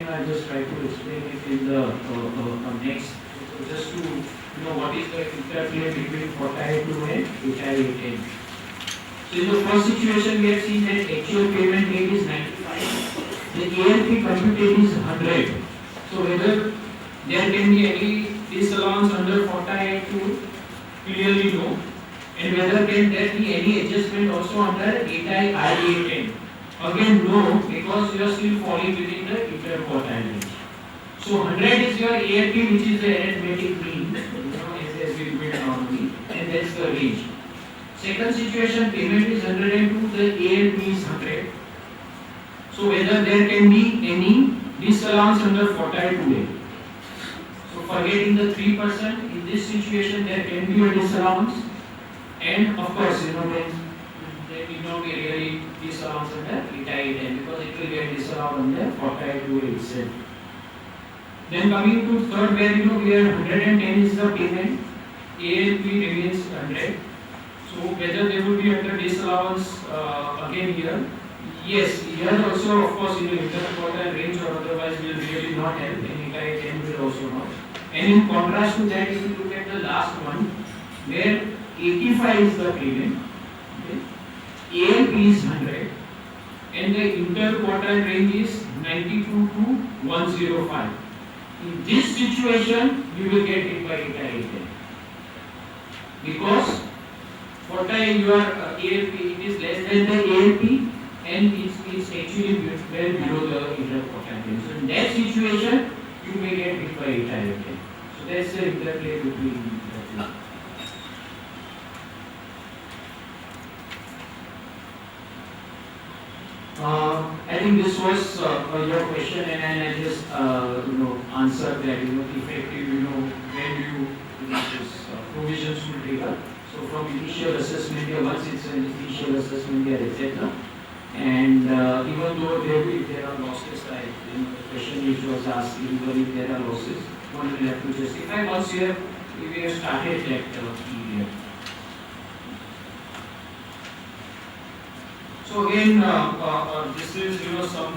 I'll just try to explain it in the next. So just to what is the interplay between 42 and 810. So in the first situation we have seen that actual payment rate is 95. The ALP computed is 100. So whether there can be any disallowance under 48 clearly no. And whether can there be any adjustment also under 8I10. Again no, because you are still falling within the interquartile range. So 100 is your ALP, which is the arithmetic mean, as we build normally, and that's the range. Second situation, payment is 102, the ALP is 100. So whether there can be any disallowance under 42A. So forgetting the 3%, in this situation there can be a disallowance, and of course then there will not be really disallowance under 8I10 because it will get disallowed under 42A itself. Then coming to third where we are 110 is the payment, ALP remains 100. So whether there will be under disallowance again here, yes, here also of course interquartile range or otherwise will really not help, and 8I10 will also not. And in contrast to that, if you look at the last one, where 85 is the payment, okay, ALP is 100, and the interquartile range is 92 to 105. In this situation, you will get hit by 8I10 because for time your ALP it is less than the ALP and it's actually well below the interquartile range. So in that situation, you may get hit by 8I10. So that's the interplay between the two. I think this was your question, and I just answered that effective when you this provisions will trigger. So from initial assessment year, once it's an initial assessment year, etc. And even though there are losses, like the question which was asked, even if there are losses, one will have to justify once we have started that period. So again, this is some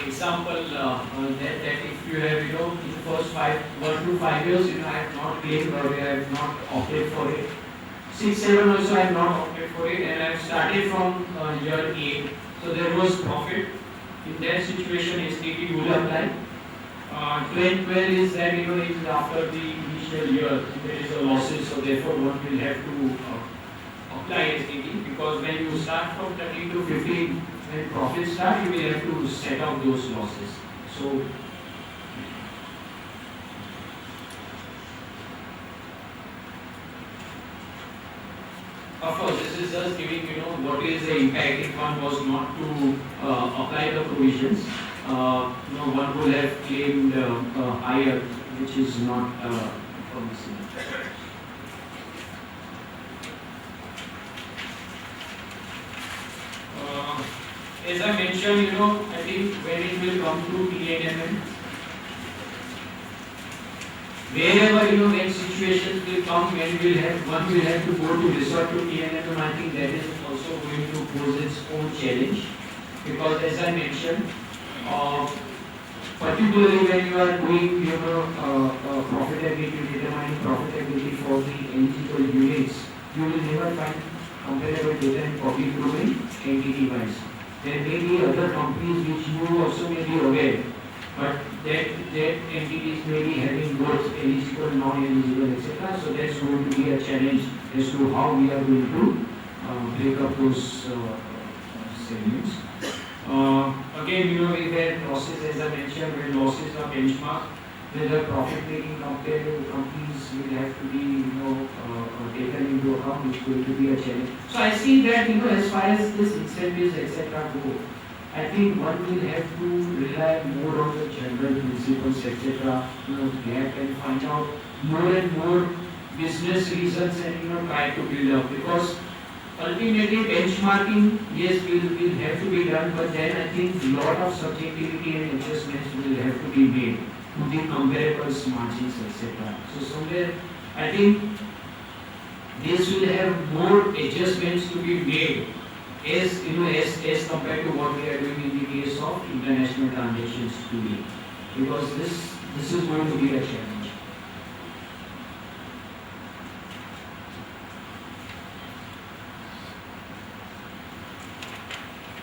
example that if you have in the first 1 to 5 years I have not claimed or I have not opted for it. 6, 7 also I have not opted for it, and I have started from year 8. So there was profit. In that situation, STT will apply. 12 is that is after the initial year there is a losses, so therefore one will have to apply STT, because when you start from 13 to 15, when profits start, you will have to set out those losses. So of course, this is just giving what is the impact if one was not to apply the provisions. One will have claimed higher, which is not permissible. As I mentioned, I think when it will come to TNMM, wherever when situations will come when one will have to go to resort to TNMM, I think that is also going to pose its own challenge, because as I mentioned, particularly when you are doing profitability, determining profitability for the eligible units, you will never find comparable data in public domain entity wise. There may be other companies which you also may be aware, but that entities may be having both eligible, non-eligible, etc. So that's going to be a challenge as to how we are going to break up those segments. Again, we had losses, as I mentioned, when losses are benchmarked, whether profit making compared to companies will have to be taken into account, which is going to be a challenge. So I see that as far as this incentives etc. go, I think one will have to rely more on the general principles etc. Gap and find out more and more business reasons and try to build up, because ultimately benchmarking yes will have to be done, but then I think a lot of subjectivity and adjustments will have to be made to the comparables, margins, etc. So somewhere I think this will have more adjustments to be made as compared to what we are doing in the case of international transactions today, because this is going to be a challenge.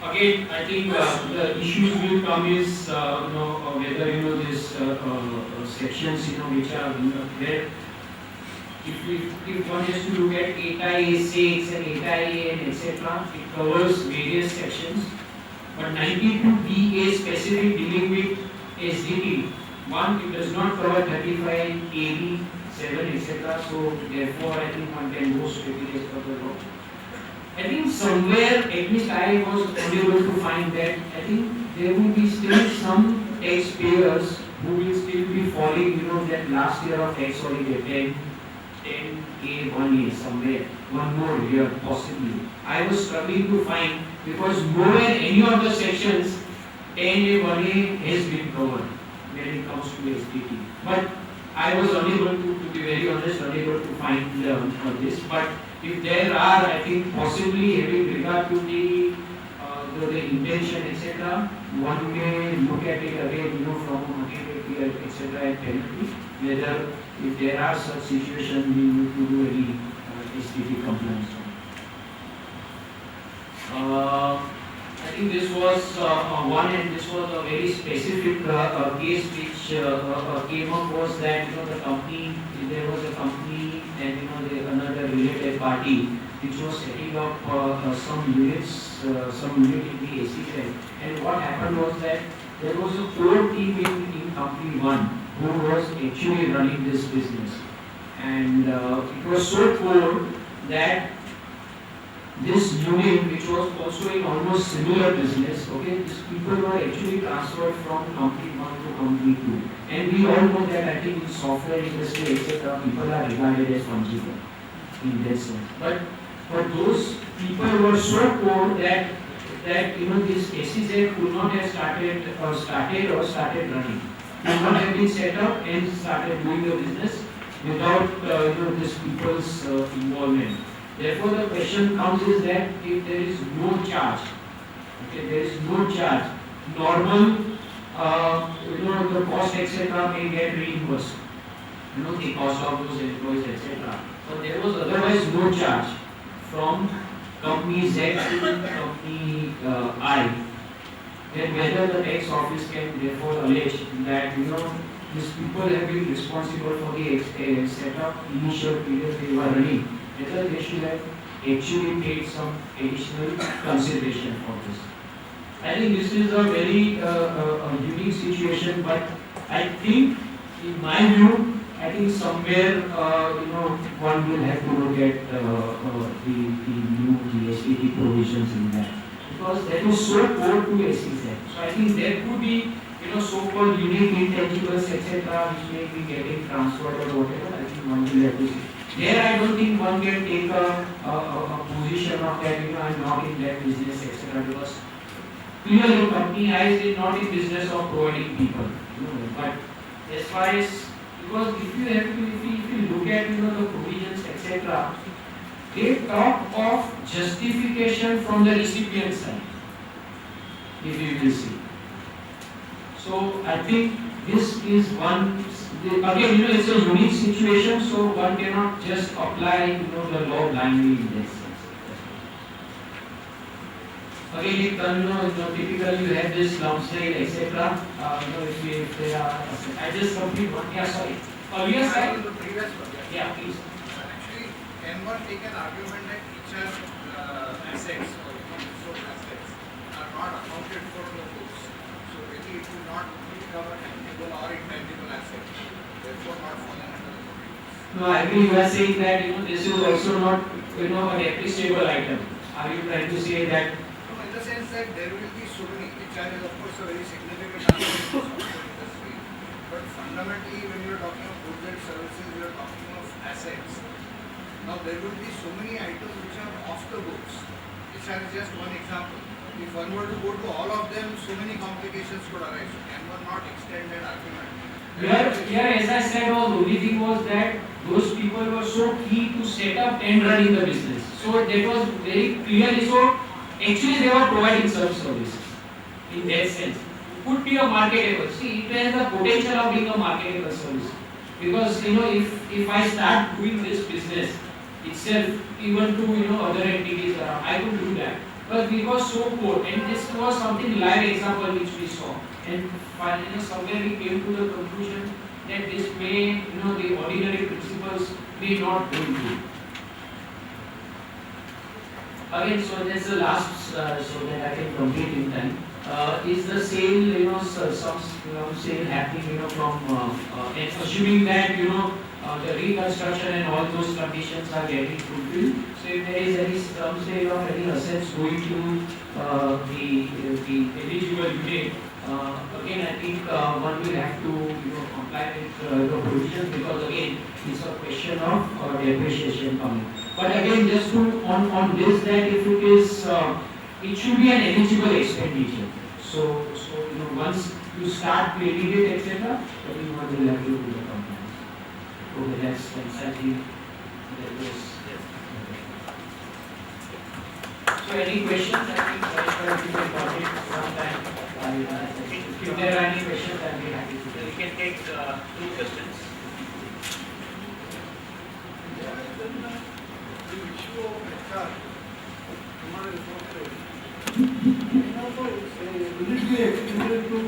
Again, I think the issues will come is whether these sections which are where if one has to look at 8IA6 and 8IA etc., it covers various sections. But 92BA specific dealing with SDT, one, it does not cover 35 AB, 7 etc. So therefore, I think one can go strictly as per the law. I think somewhere, at least I was unable to find that. I think there will be still some taxpayers who will still be falling, that last year of tax holiday, 10A, 1A, somewhere, one more year possibly. I was struggling to find because nowhere any of the sections 10A, 1A has been covered when it comes to SDT. But I was unable to be very honest, unable to find this. But if there are, I think possibly having regard to the intention, etc., one may look at it again, from etc., and penalty, whether if there are such situations, we need to do any STT compliance. I think this was one, and this was a very specific case which came up was that the company, there was a company and another related party which was setting up some units, some unit in the SEZ. And what happened was that there was a core team in company one who was actually running this business, and it was so core that this unit, which was also in almost similar business, these people were actually transferred from company 1 to company 2. And we all know that I think in software industry, etc., people are regarded as fungible in that sense. But those people were so poor that this SEZ could not have started running. Could not have been set up and started doing the business without these people's involvement. Therefore, the question comes is that if there is no charge, normal, the cost etc. may get reimbursed, the cost of those employees etc. But there was otherwise no charge from company Z to company I. Then whether the tax office can therefore allege that these people have been responsible for the setup initial period they were running, whether they should have actually paid some additional consideration for this. I think this is a very unique situation, but I think, in my view, I think somewhere one will have to look at the new GST provisions in that, because that is so core to SEZ. So I think there could be so-called unique intangibles etc. which may be getting transferred or whatever. I think one will have to see. There I don't think one can take a position of that, I'm not in that business, etc. Because clearly company I is not in business of providing people. But as far as, because if you look at the provisions, etc., they talk of justification from the recipient side, if you will see. So I think this is one. Again, it's a unique situation, so one cannot just apply, the law blindly in this sense. Again, typically you have this lump sale, etc. If they are, I just complete one. Yeah, sorry. Earlier slide. The previous one. Yeah, please. Actually, can one take an argument that each assets or resource assets are not accounted for in the books? So really, it will not cover tangible or intangible assets. Therefore, not falling under the provisions. No, I agree. You are saying that this is also not a depreciable item. Are you trying to say that? No, in the sense that there will be so many. HR is of course a very significant aspect of the software industry. But fundamentally, when you are talking of goods and services, you are talking of assets. Now there will be so many items which are off the books. HR is just one example. If one were to go to all of them, so many complications could arise. So can one not extend that argument? Here, as I said, the only thing was that those people were so keen to set up and running the business. So that was very clearly so. Actually, they were providing some services in that sense. Could be a marketable. See, it has the potential of being a marketable service. Because if I start doing this business itself, even to other entities around, I could do that. But we were so poor, and this was something live example which we saw. And finally, somewhere we came to the conclusion that this may, the ordinary principles may not hold true. Again, so that's the last, so that I can complete in time. Is the sale, some sale happening, from, and assuming that, the reconstruction and all those conditions are getting fulfilled. So if there is any some sale of any assets going to the eligible unit, again I think one will have to comply with the provision, because again it's a question of depreciation coming. But again, just to on this, that if it is it should be an eligible expenditure. So once you start claiming it, etc., everyone will have to do the compliance. Okay, that's exactly that was. So any questions? I think we can complete sometime. If there are any questions, I'll be happy to. We can take 2 questions. The issue of HR, human resources, and also will it be extended to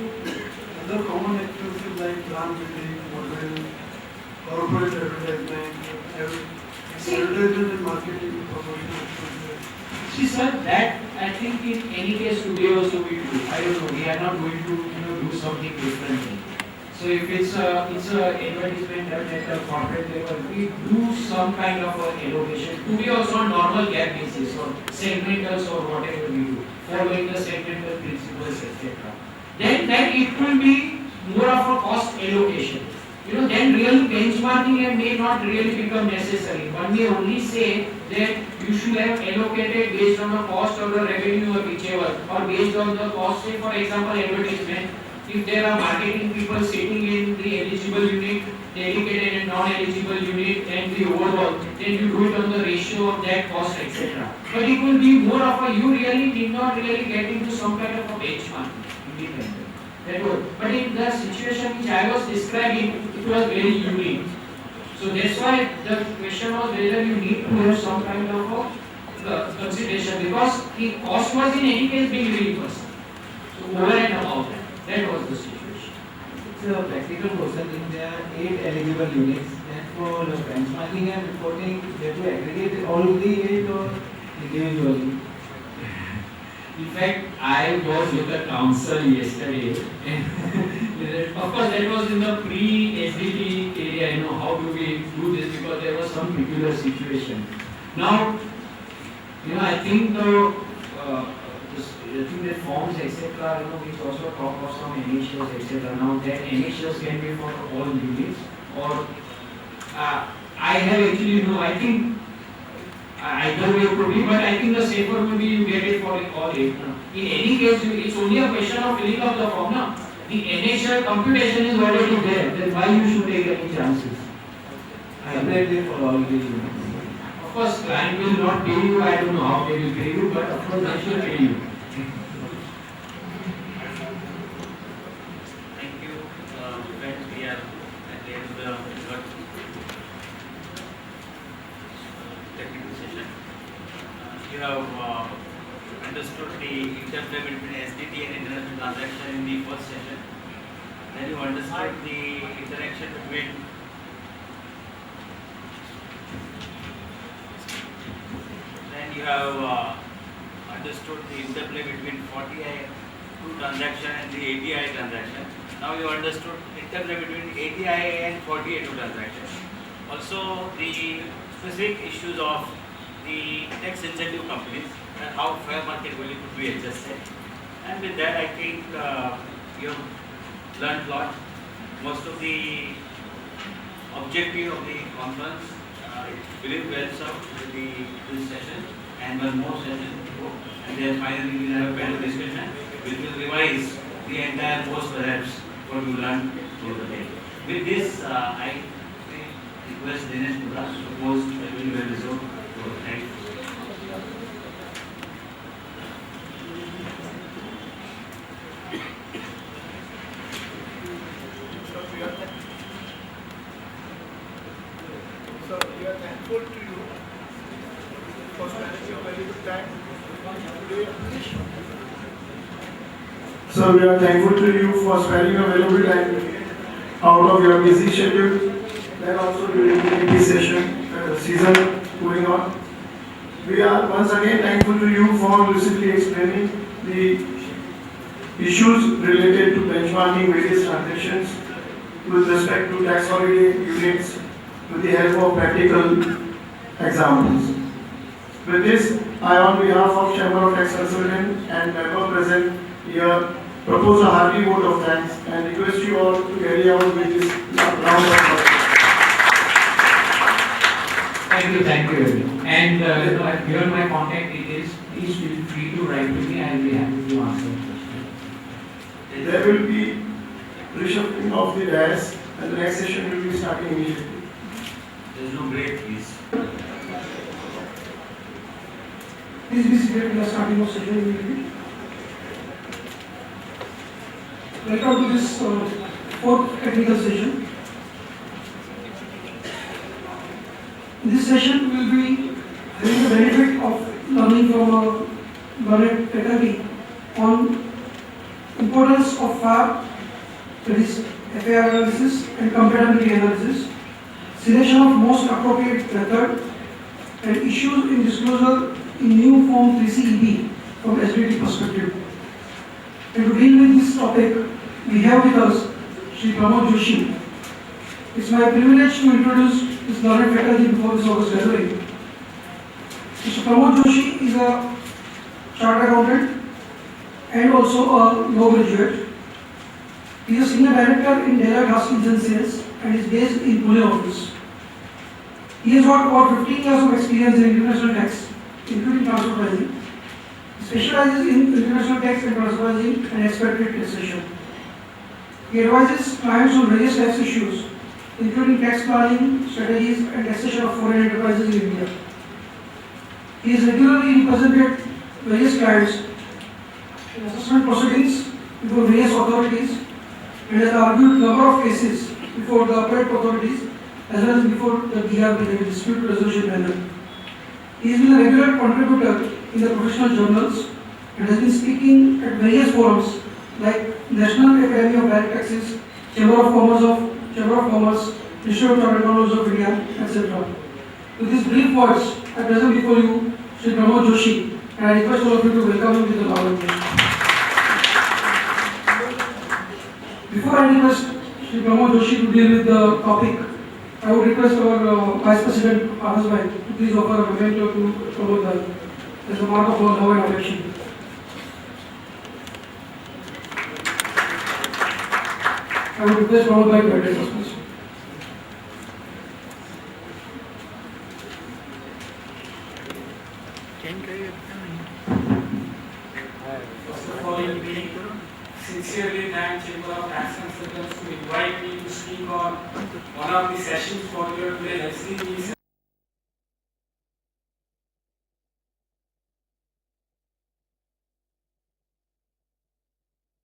other common expenses like brand building, model, corporate advertisement, advertisement and marketing, promotion expenses? See, sir, that I think in any case today also we do. I don't know. We are not going to do something differently. So if it's a advertisement done at a corporate level, we do some kind of a allocation. Today also on normal gap basis or segmentals or whatever we do, following the segmental principles, etc. Then it will be more of a cost allocation. Then real benchmarking may not really become necessary. One may only say that you should have allocated based on the cost or the revenue or whichever, or based on the cost, say for example advertisement. If there are marketing people sitting in the eligible unit, dedicated and non-eligible unit, and the overall, then you do it on the ratio of that cost, etc. But it will be more of a, you really did not really get into some kind of a benchmark. That was, but in the situation which I was describing, it was very unique. So that's why the question was whether you need to have some kind of a consideration, because the cost was in any case being reimbursed. So over and above that. That was the situation. It's a practical question. If there are 8 eligible units, then for benchmarking and reporting, they have to aggregate all the 8 or individually. In fact, I was with the council yesterday. Of course, that was in the pre-SDT area. How do we do this? Because there was some peculiar situation. Now, I think the forms, etc., which also talk of some initials, etc. Now that initials can be for all units, or I have actually I think either way could be, but I think the safer will be you get it for all 8. In any case, it's only a question of filling up the form. Now, the initial computation is already there. Then why you should take any chances? Separately for all the units. Of course, client will not pay you. I don't know how they will pay you, but of course they should pay you. Thank you. Friends, we are at the end of the technical session. You have understood the interplay between SDT and international transaction in the first session. Then you understood the interaction between you have understood the interplay between 40I2 transaction and the 80I transaction. Now you understood interplay between 80I and 40I2 transaction. Also the specific issues of the tax incentive companies and how fair market value could be adjusted. And with that I think you have learned a lot. Most of the objective of the conference believe well served with this session and one more session to go, and then finally we will have a better discussion. We will revise the entire course perhaps what you learned through the day. With this, I request Dinesh Mudra to post the will be resolved. Thank you. thankful to you for spending your valuable time today. So we are thankful to you for sparing a valuable time out of your busy schedule and also during the AP season going on. We are once again thankful to you for lucidly explaining the issues related to benchmarking various transactions with respect to tax holiday units with the help of practical examples. With this, I on behalf of Chamber of Tax Consultants and member present here propose a hearty vote of thanks and request you all to carry out with this round of applause. Thank you, everyone. And I've given my contact details. Please feel free to write to me. I'll be happy to answer the question. There will be reshuffling of the dais and the next session will be starting immediately. There's no break, please. Please be seated. We are starting our session immediately. Welcome to this fourth technical session. In this session, we will be having the benefit of learning from our learned faculty on importance of FAR, that is FAR analysis and compatibility analysis, selection of most appropriate method, and issues in disclosure in new form 3CEB from SBT perspective. And to deal with this topic, we have with us Shri Pramod Joshi. It's my privilege to introduce this learned faculty before this August gathering. Mr. Pramod Joshi is a chartered accountant and also a law graduate. He is a senior director in Deloitte Haskins & Sales and is based in Pune office. He has got about 15 years of experience in international tax, including transfer pricing. He specializes in international tax and transfer pricing and expatriate taxation. He advises clients on various tax issues, including tax planning, strategies, and taxation of foreign enterprises in India. He has regularly represented various clients in assessment proceedings before various authorities and has argued number of cases before the appellate authorities as well as before the DRP, the Dispute Resolution Panel. He has been a regular contributor in the professional journals and has been speaking at various forums like National Academy of Direct Taxes, Chamber of Commerce, Institute of Chartered Accountants of India, etc. With these brief words, I present before you Shri Pramod Joshi, and I request all of you to welcome him with the loud applause. Before I request Shri Pramod Joshi to deal with the topic, I would request our Vice President Paras Bhai to please offer a memento to Pramod Bhai as a mark of our love and affection. I would request Pramod Bhai to address us, please. First of all, let me sincerely thank Chamber of Tax Consultants to invite me to speak on one of the sessions for your today.